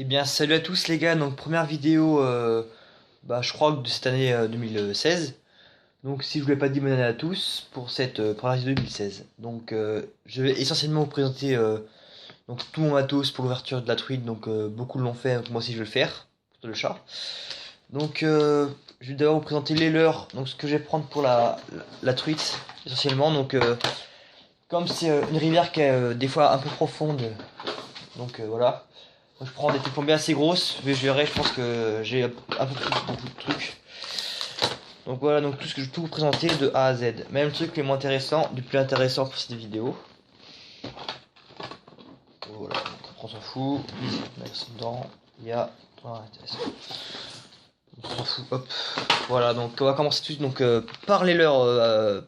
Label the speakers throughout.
Speaker 1: Eh bien, salut à tous les gars, donc première vidéo, je crois que de cette année 2016. Donc si je vous l'ai pas dit, bonne année à tous pour cette première vidéo 2016. Donc je vais essentiellement vous présenter donc tout mon matos pour l'ouverture de la truite. Donc beaucoup l'ont fait, donc moi aussi je vais le faire pour le chat. Donc je vais d'abord vous présenter les leurres, donc ce que je vais prendre pour la truite essentiellement. Donc comme c'est une rivière qui est des fois un peu profonde, donc voilà. Je prends des têtes assez grosses, mais je verrai, je pense que j'ai un peu plus beaucoup de trucs. Donc voilà, donc tout ce que je peux vous présenter de A à Z. Même truc les moins intéressants, du plus intéressant pour cette vidéo. Voilà, donc on s'en fout. Dedans, il y a. Ah, on s'en fout, hop. Voilà, donc on va commencer tout de suite donc, par les leurs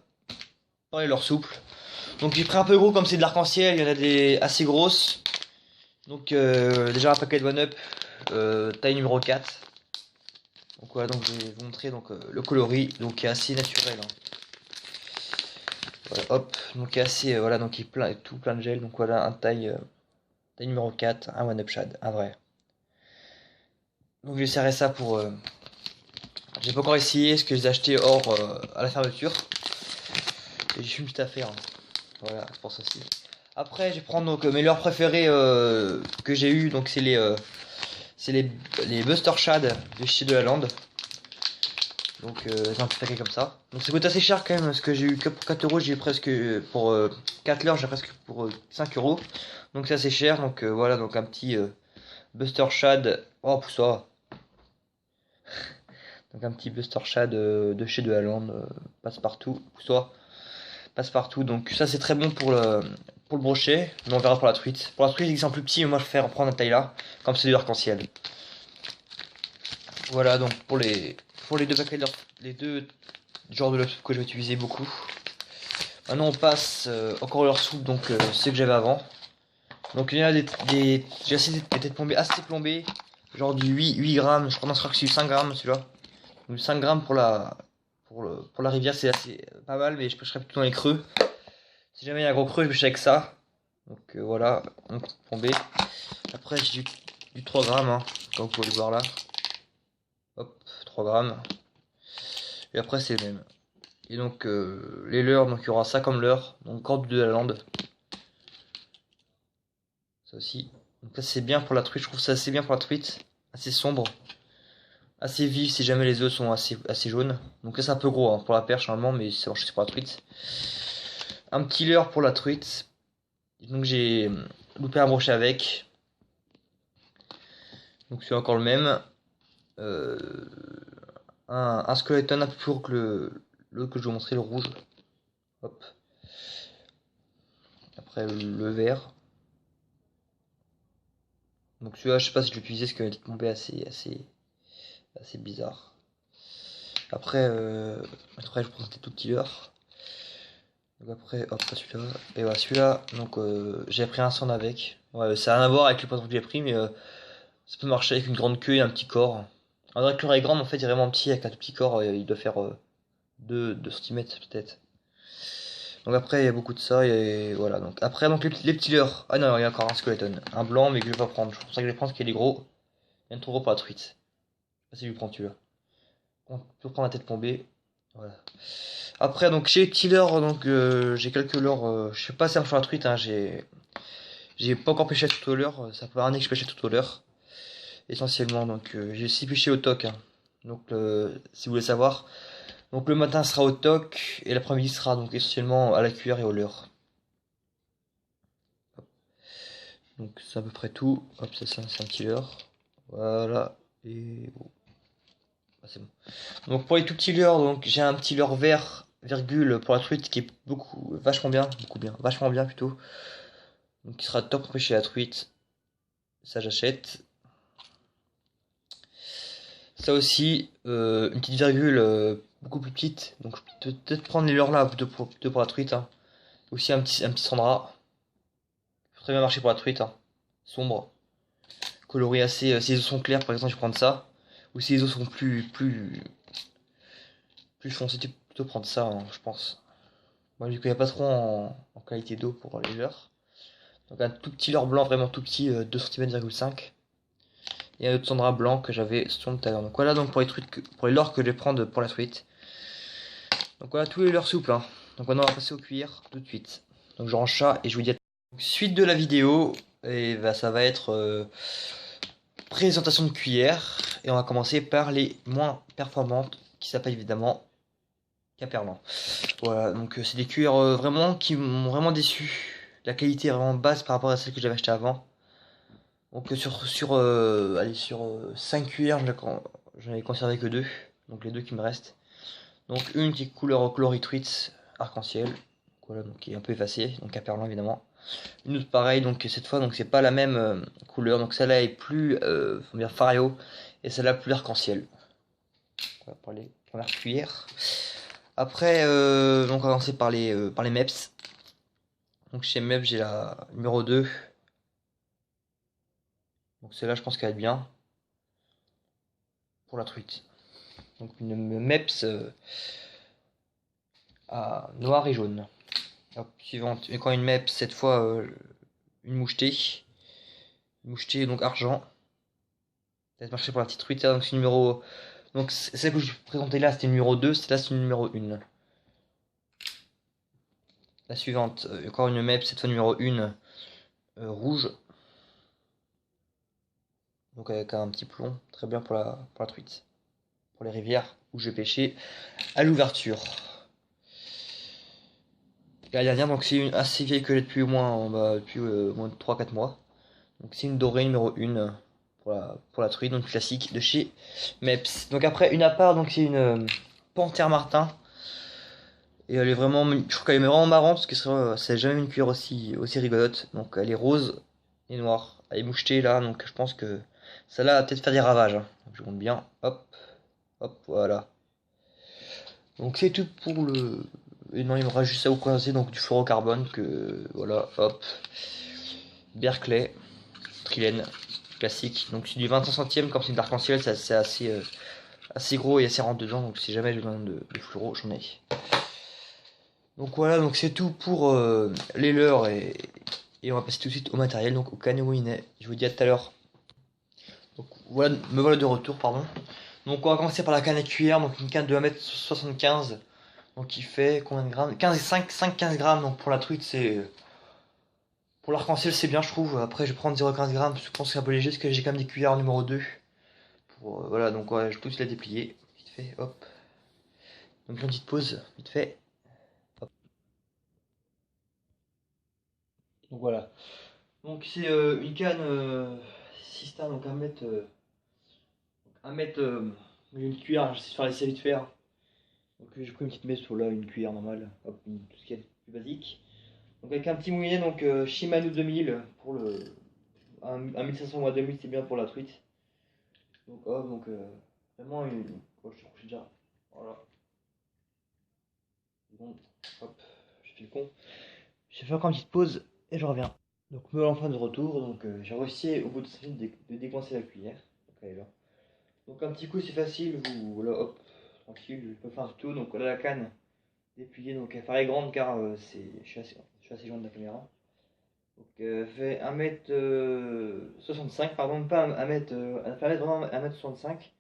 Speaker 1: souples. Donc j'ai pris un peu gros comme c'est de l'arc-en-ciel, il y en a des assez grosses. Donc déjà un paquet de one-up, taille numéro 4. Donc voilà, donc je vais vous montrer donc, le coloris, donc qui est assez naturel. Hein. Voilà, hop, donc qui est assez, voilà, donc il est plein, tout plein de gel. Donc voilà, taille numéro 4, un One Up Shad, un vrai. Donc j'essaierai ça pour... j'ai pas encore essayé, ce que j'ai acheté hors à la fermeture. Et j'ai une petite affaire. Hein. Voilà, je pense aussi. Après, je vais prendre donc mes leurres préférés que j'ai eu, donc c'est les Buster Shad de chez De La Lande. Donc j'ai un petit paquet comme ça. Donc ça coûte assez cher quand même, parce que j'ai eu que pour 4 euros, j'ai eu presque pour 4 leurres, j'ai presque pour 5 euros. Donc c'est assez cher, donc voilà, donc un petit Buster Shad. Oh pour ça. Donc un petit Buster Shad de chez De La Lande, passe-partout, pour ça. Passe-partout, donc ça c'est très bon pour le brochet, mais on verra pour la truite. Pour la truite, ils sont plus petits, mais moi je préfère prendre la taille là, comme c'est de l'arc-en-ciel. Voilà donc pour les deux paquets les deux genres de lobes que je vais utiliser beaucoup. Maintenant on passe encore leur soupe, donc ce que j'avais avant. Donc il y en a j'ai assez des têtes plombées assez plombées, genre du 8 grammes, je crois que c'est du 5 grammes celui-là. Donc 5 grammes pour la rivière c'est assez pas mal, mais je pêcherai plutôt dans les creux. Si jamais il y a un gros creux, je pêche avec ça. Donc voilà, donc plombé. Après j'ai du 3 grammes, hein, comme vous pouvez le voir là. Hop, 3 grammes. Et après c'est le même. Et donc les leurres, donc il y aura ça comme leurre, donc corde de la lande. Ça aussi. Donc là c'est bien pour la truite, je trouve ça assez bien pour la truite. Assez sombre. Assez vif si jamais les œufs sont assez jaunes. Donc là c'est un peu gros hein, pour la perche normalement, mais c'est pour la truite. Un petit leurre pour la truite. Donc j'ai loupé un brochet avec. Donc c'est encore le même. Euh, un skeleton un peu plus gros que l'autre que je vais vous montrer, le rouge. Hop. Après le vert. Donc celui-là, je sais pas si je vais utiliser parce qu'il est tombé assez bizarre. Après, je prends des tout petits leurres. Donc après, hop, celui-là. Et voilà, celui-là, donc j'ai pris un son avec. Ouais, ça n'a rien à voir avec le poisson que j'ai pris, mais ça peut marcher avec une grande queue et un petit corps. Un vrai cœur est grand, mais en fait, il est vraiment petit avec un tout petit corps. Il doit faire 2 cm peut-être. Donc après, il y a beaucoup de ça. Et voilà. Donc après, donc les petits leurres. Ah non, il y a encore un skeleton. Un blanc, mais que je vais pas prendre. C'est pour ça que je vais prendre parce qu'il est gros. Il est trop gros pour la truite. Je sais pas si je lui prends celui-là. On peut prendre la tête plombée. Voilà. Après, donc chez Tiller, donc j'ai quelques leurres. Je sais pas si ça marche sur la truite. Hein, j'ai pas encore pêché à toute leurre. Ça fait un an que je pêche à toute leurre. Essentiellement, donc j'ai aussi pêché au toc. Hein. Donc si vous voulez savoir. Donc le matin sera au toc et l'après-midi sera donc essentiellement à la cuillère et au leurre. Donc c'est à peu près tout. Hop, ça c'est un petit leurre. Voilà. Et bon. Ah, c'est bon. Donc pour les tout petits leurres, donc j'ai un petit leurre vert, virgule, pour la truite qui est vachement bien plutôt. Donc qui sera top pour pêcher la truite. Ça j'achète. Ça aussi, une petite virgule beaucoup plus petite. Donc je peux peut-être prendre les leurres là plutôt pour la truite. Hein. Aussi un petit Sandra. Très bien marcher pour la truite. Hein. Sombre. Coloré assez. Si les os sont clairs par exemple je vais prendre ça. Ou si les os sont plus foncés, tu peux plutôt prendre ça, hein, je pense. Moi, vu qu'il n'y a pas trop en qualité d'eau pour les leurres. Donc un tout petit leurre blanc, vraiment tout petit, 2 cm,5 cm. et un autre Sandra blanc que j'avais sur le talent. Donc voilà donc pour les trucs, pour les leurres que je vais prendre pour la suite. Donc voilà tous les leurres souples. Hein. Donc maintenant on va passer au cuir tout de suite. Donc je range ça et je vous dis à... Suite de la vidéo, et bah, ça va être présentation de cuillère. Et on va commencer par les moins performantes qui s'appellent évidemment Caperlan. Voilà, donc c'est des cuillères vraiment qui m'ont vraiment déçu. La qualité est vraiment basse par rapport à celle que j'avais acheté avant. Donc allez, sur 5 cuillères, j'en ai conservé que 2. Donc les 2 qui me restent. Donc une qui est couleur Chloritruite arc-en-ciel. Voilà, donc qui est un peu effacée, donc Caperlan évidemment. Une autre pareille, donc cette fois donc c'est pas la même couleur. Donc celle-là est plus Fario et celle-là plus arc-en-ciel. Voilà pour les premières cuillères. Après, donc on va commencer par les MEPS. Donc chez MEPS, j'ai la numéro 2. Donc celle-là, je pense qu'elle va être bien. Pour la truite. Donc une MEPS à noir et jaune. Hop, suivante. Et quand une MEPS, cette fois, une mouchetée. Une mouchetée, donc argent. Ça va marcher pour la petite truite. Donc c'est numéro... Donc celle que je vais présenter là, c'était numéro 2. Celle-là, c'est numéro 1. La suivante, encore une MEPS, cette fois numéro 1. Rouge. Donc avec un petit plomb, très bien pour la truite. Pour les rivières où je vais pêcher à l'ouverture. La dernière, donc c'est une assez vieille que j'ai depuis au moins, depuis, moins de 3-4 mois. Donc c'est une dorée numéro 1 pour la truite, donc classique de chez Meps. Donc après une à part, donc c'est une Panthère Martin. Et elle est vraiment, je trouve qu'elle est vraiment marrante parce que c'est jamais une cuillère aussi rigolote. Donc elle est rose et noire. Elle est mouchetée là, donc je pense que celle-là va peut-être faire des ravages. Hein. Donc je monte bien, hop, hop, voilà. Donc c'est tout pour le... Et non, il me reste juste à vous présenter donc du fluorocarbone que... Voilà, hop. Berkeley, Trilène, classique. Donc c'est du 25 centièmes, comme c'est une arc-en-ciel, c'est assez gros et assez rentre dedans. Donc si jamais j'ai besoin de fluoro, j'en ai. Donc voilà, donc c'est tout pour les leurres et on va passer tout de suite au matériel, donc au canne Winnet. Je vous dis à tout à l'heure. Donc voilà, me voilà de retour, pardon. Donc on va commencer par la canne à cuillère, donc une canne de 1m75. Donc il fait combien de grammes? 5-15 grammes, donc pour la truite c'est... Pour l'arc-en-ciel c'est bien je trouve, après je vais prendre 0,15 grammes, parce que je pense que c'est un peu léger, parce que j'ai quand même des cuillères numéro 2. Pour, voilà, donc ouais, je peux aussi la déplier, vite fait, hop. Donc une petite pause, vite fait. Hop. Donc voilà. Donc c'est une canne Sista, donc 1 mètre... 1 mètre... une cuillère, je sais faire l'essayer vite faire. Donc j'ai pris une petite messe là, une cuillère normale, hop, tout ce qui est plus basique. Donc avec un petit moulinet, donc Shimano 2000 pour le... Un 1500 ou un 2000 c'est bien pour la truite. Donc hop, donc vraiment une... Oh, je suis déjà... Voilà. Bon, hop, j'ai fait le con. J'ai fait encore une petite pause et je reviens. Donc me enfin de retour, donc j'ai réussi au bout de 5 minutes de décoincer la cuillère. Donc elle est là. Donc un petit coup c'est facile, vous voilà hop, tranquille, je peux faire un tour. Donc là la canne dépliée, donc elle paraît grande car je suis assez loin de la caméra. Donc fait 1m65, pardon, pas 1m, elle fait vraiment 1m65.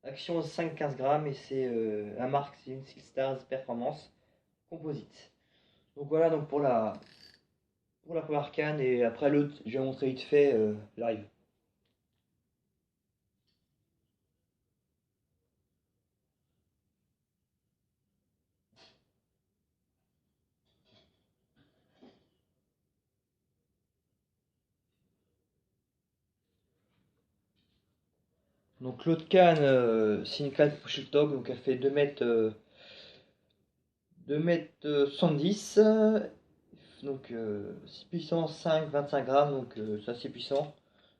Speaker 1: Action 5-15 grammes et c'est la marque, c'est une Six Stars Performance Composite. Donc voilà donc pour la première canne et après l'autre, je vais montrer vite fait live. Donc l'autre canne, c'est une canne Push Dog, donc elle fait 2 mètres 70. Donc c'est puissant 5-25 grammes, donc c'est assez puissant.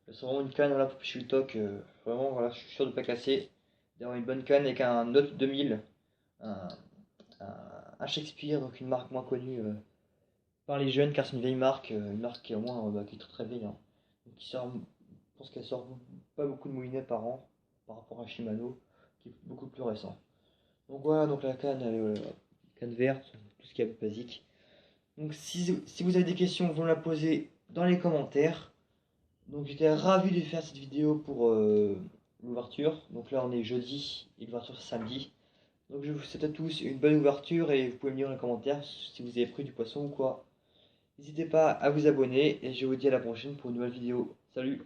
Speaker 1: C'est vraiment une canne voilà, pour Push Dog, vraiment voilà, je suis sûr de ne pas casser. D'avoir une bonne canne avec un Note 2000, un, un Shakespeare, donc une marque moins connue par les jeunes car c'est une vieille marque, une marque qui est au moins qui est très très vieille. Hein. Donc, je pense qu'elle sort pas beaucoup de moulinets par an par rapport à Shimano qui est beaucoup plus récent. Donc voilà, donc la canne, elle est, canne verte, tout ce qui est basique. Donc si vous avez des questions, vous me la posez dans les commentaires. Donc j'étais ravi de faire cette vidéo pour l'ouverture. Donc là on est jeudi et l'ouverture c'est samedi. Donc je vous souhaite à tous une bonne ouverture et vous pouvez me dire dans les commentaires si vous avez pris du poisson ou quoi. N'hésitez pas à vous abonner et je vous dis à la prochaine pour une nouvelle vidéo. Salut!